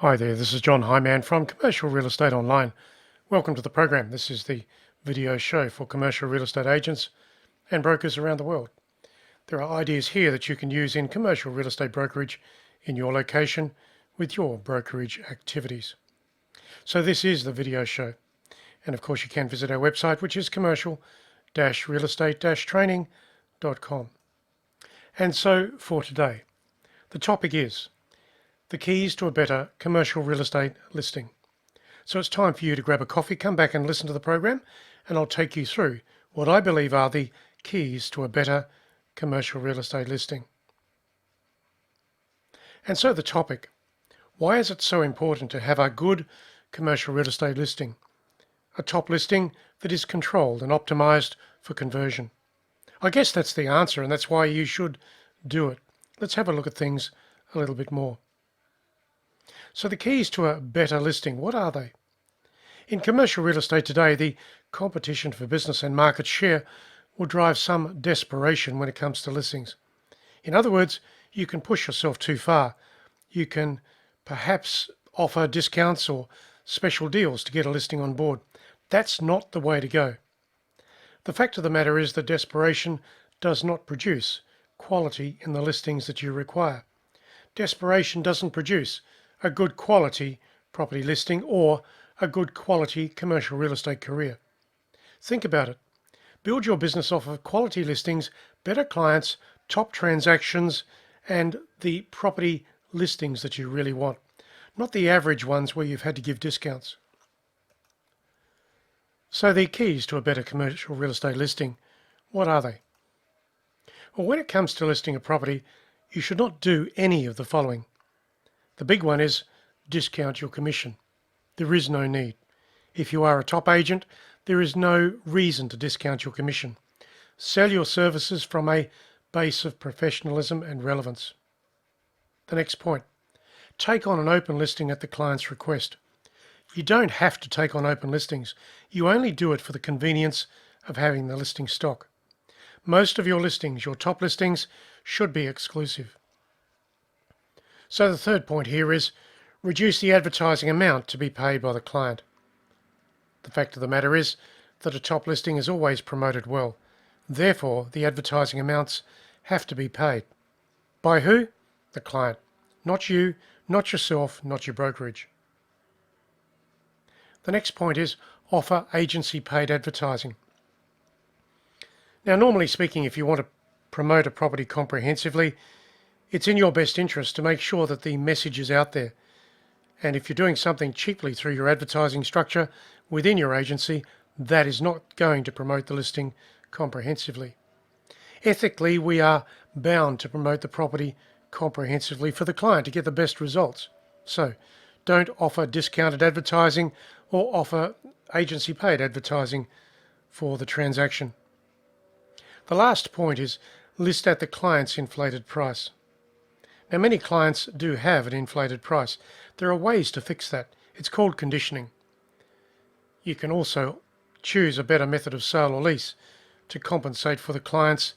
Hi there, this is John Hyman from Commercial Real Estate Online. Welcome to the program. This is the video show for commercial real estate agents and brokers around the world. There are ideas here that you can use in commercial real estate brokerage in your location with your brokerage activities. So this is the video show. And of course you can visit our website, which is commercial-realestate-training.com. And so for today, the topic is the keys to a better commercial real estate listing. So it's time for you to grab a coffee, come back and listen to the program, and I'll take you through what I believe are the keys to a better commercial real estate listing. And so the topic, why is it so important to have a good commercial real estate listing? A top listing that is controlled and optimized for conversion. I guess that's the answer, and that's why you should do it. Let's have a look at things a little bit more. So the keys to a better listing, what are they? In commercial real estate today, the competition for business and market share will drive some desperation when it comes to listings. In other words, you can push yourself too far. You can perhaps offer discounts or special deals to get a listing on board. That's not the way to go. The fact of the matter is that desperation does not produce quality in the listings that you require. Desperation doesn't produce a good quality property listing or a good quality commercial real estate career. Think about it. Build your business off of quality listings, better clients, top transactions, and the property listings that you really want, not the average ones where you've had to give discounts. So the keys to a better commercial real estate listing, what are they? Well, when it comes to listing a property, you should not do any of the following. The big one is discount your commission. There is no need. If you are a top agent, there is no reason to discount your commission. Sell your services from a base of professionalism and relevance. The next point, take on an open listing at the client's request. You don't have to take on open listings. You only do it for the convenience of having the listing stock. Most of your listings, your top listings, should be exclusive. So the third point here is reduce the advertising amount to be paid by the client. The fact of the matter is that a top listing is always promoted well. Therefore, the advertising amounts have to be paid. By who? The client. Not you, not yourself, not your brokerage. The next point is offer agency paid advertising. Now, normally speaking, if you want to promote a property comprehensively, it's in your best interest to make sure that the message is out there. And if you're doing something cheaply through your advertising structure within your agency, that is not going to promote the listing comprehensively. Ethically, we are bound to promote the property comprehensively for the client to get the best results. So don't offer discounted advertising or offer agency paid advertising for the transaction. The last point is list at the client's inflated price. Now, many clients do have an inflated price. There are ways to fix that. It's called conditioning. You can also choose a better method of sale or lease to compensate for the client's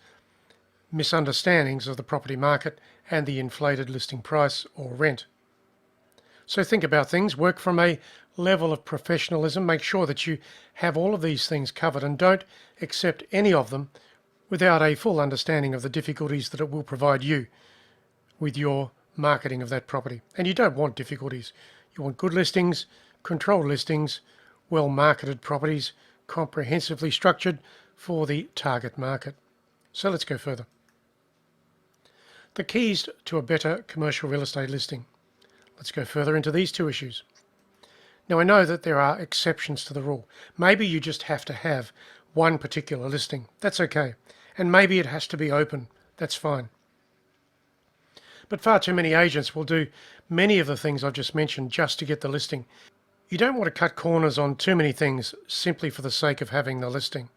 misunderstandings of the property market and the inflated listing price or rent. So think about things, work from a level of professionalism, make sure that you have all of these things covered and don't accept any of them without a full understanding of the difficulties that it will provide you with your marketing of that property. And you don't want difficulties. You want good listings, controlled listings, well-marketed properties, comprehensively structured for the target market. So let's go further. The keys to a better commercial real estate listing. Let's go further into these two issues. Now, I know that there are exceptions to the rule. Maybe you just have to have one particular listing. That's okay. And maybe it has to be open. That's fine. But far too many agents will do many of the things I've just mentioned just to get the listing. You don't want to cut corners on too many things simply for the sake of having the listing.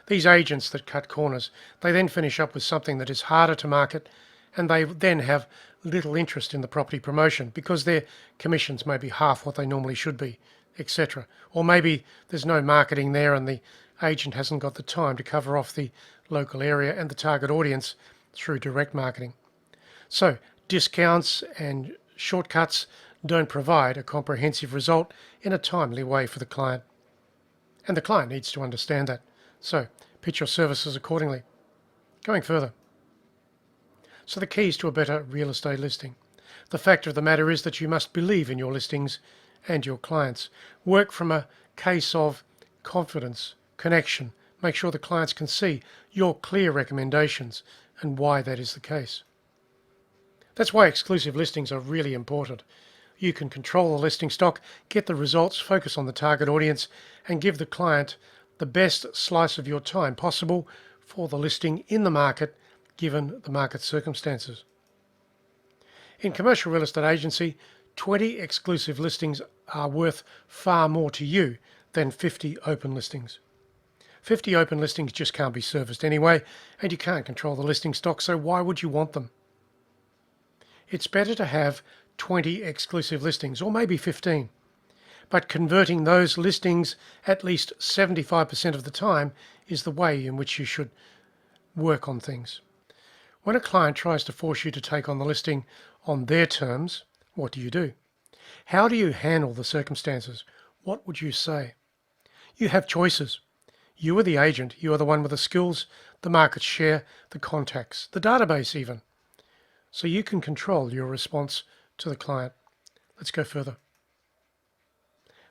These agents that cut corners, they then finish up with something that is harder to market, and they then have little interest in the property promotion because their commissions may be half what they normally should be, etc. Or maybe there's no marketing there and the agent hasn't got the time to cover off the local area and the target audience through direct marketing. So discounts and shortcuts don't provide a comprehensive result in a timely way for the client. And the client needs to understand that. So pitch your services accordingly. Going further. So the keys to a better real estate listing. The fact of the matter is that you must believe in your listings and your clients. Work from a case of confidence, connection. Make sure the clients can see your clear recommendations and why that is the case. That's why exclusive listings are really important. You can control the listing stock, get the results, focus on the target audience, and give the client the best slice of your time possible for the listing in the market, given the market circumstances. In commercial real estate agency, 20 exclusive listings are worth far more to you than 50 open listings. 50 open listings just can't be serviced anyway, and you can't control the listing stock, so why would you want them? It's better to have 20 exclusive listings, or maybe 15. But converting those listings at least 75% of the time is the way in which you should work on things. When a client tries to force you to take on the listing on their terms, what do? How do you handle the circumstances? What would you say? You have choices. You are the agent. You are the one with the skills, the market share, the contacts, the database even. So you can control your response to the client. Let's go further.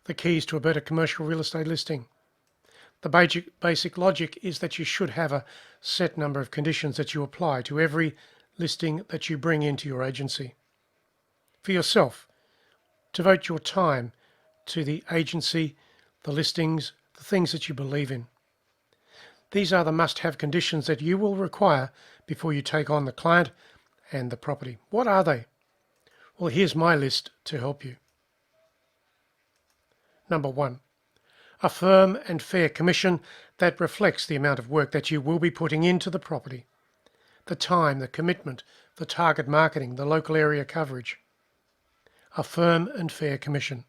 The keys to a better commercial real estate listing. The basic logic is that you should have a set number of conditions that you apply to every listing that you bring into your agency. For yourself, devote your time to the agency, the listings, the things that you believe in. These are the must-have conditions that you will require before you take on the client and the property. What are they? Well, here's my list to help you. Number 1, a firm and fair commission that reflects the amount of work that you will be putting into the property, the time, the commitment, the target marketing, the local area coverage. A firm and fair commission.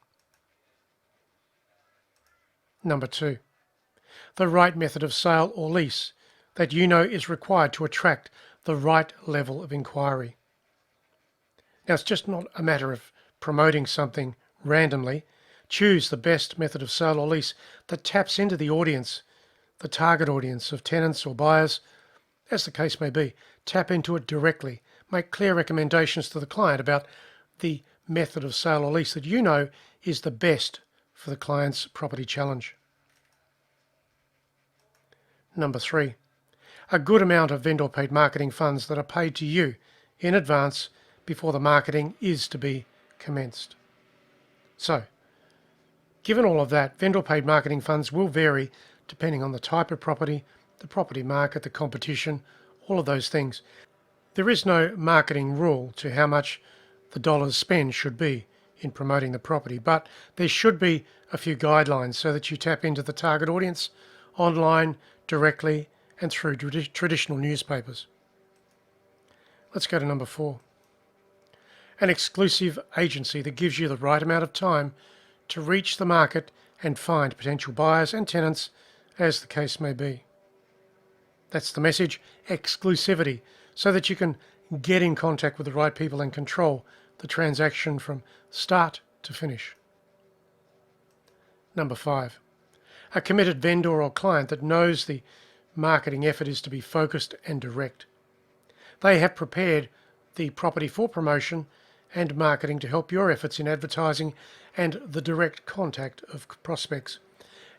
Number 2, the right method of sale or lease that you know is required to attract the right level of inquiry. Now, it's just not a matter of promoting something randomly. Choose the best method of sale or lease that taps into the audience, the target audience of tenants or buyers, as the case may be. Tap into it directly. Make clear recommendations to the client about the method of sale or lease that you know is the best for the client's property challenge. Number 3, a good amount of vendor-paid marketing funds that are paid to you in advance before the marketing is to be commenced. So, given all of that, vendor-paid marketing funds will vary depending on the type of property, the property market, the competition, all of those things. There is no marketing rule to how much the dollars spent should be in promoting the property, but there should be a few guidelines so that you tap into the target audience online, directly, and through traditional newspapers. Let's go to number 4. An exclusive agency that gives you the right amount of time to reach the market and find potential buyers and tenants, as the case may be. That's the message, exclusivity, so that you can get in contact with the right people and control the transaction from start to finish. Number 5, a committed vendor or client that knows the marketing effort is to be focused and direct. They have prepared the property for promotion and marketing to help your efforts in advertising and the direct contact of prospects.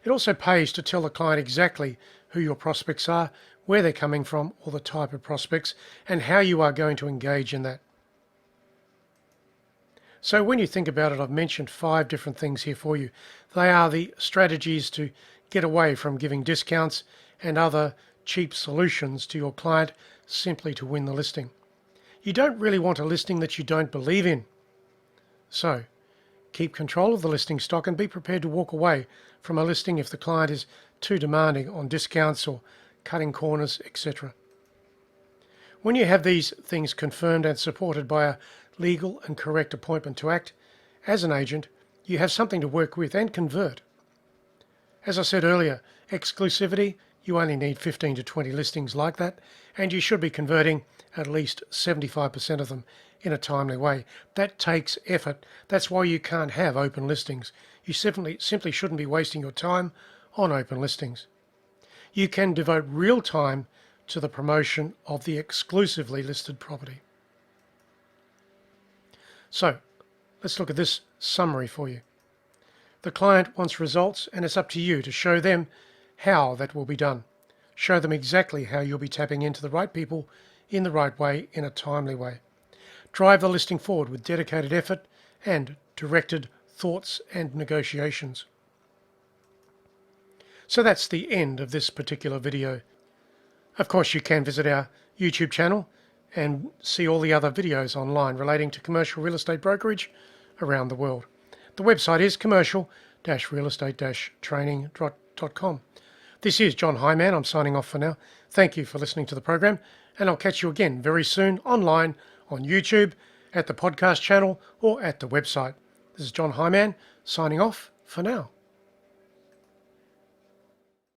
It also pays to tell the client exactly who your prospects are, where they're coming from, or the type of prospects, and how you are going to engage in that. So when you think about it, I've mentioned 5 different things here for you. They are the strategies to get away from giving discounts and other cheap solutions to your client simply to win the listing. You don't really want a listing that you don't believe in. So, keep control of the listing stock and be prepared to walk away from a listing if the client is too demanding on discounts or cutting corners, etc. When you have these things confirmed and supported by a legal and correct appointment to act as an agent, you have something to work with and convert. As I said earlier, exclusivity, you only need 15 to 20 listings like that, and you should be converting at least 75% of them in a timely way. That takes effort. That's why you can't have open listings. You simply shouldn't be wasting your time on open listings. You can devote real time to the promotion of the exclusively listed property. So, let's look at this summary for you. The client wants results, and it's up to you to show them how that will be done. Show them exactly how you'll be tapping into the right people in the right way, in a timely way. Drive the listing forward with dedicated effort and directed thoughts and negotiations. So that's the end of this particular video. Of course, you can visit our YouTube channel and see all the other videos online relating to commercial real estate brokerage around the world. The website is commercial-real-estate-training.com. This is John Hyman. I'm signing off for now. Thank you for listening to the program, and I'll catch you again very soon online on YouTube, at the podcast channel, or at the website. This is John Hyman signing off for now.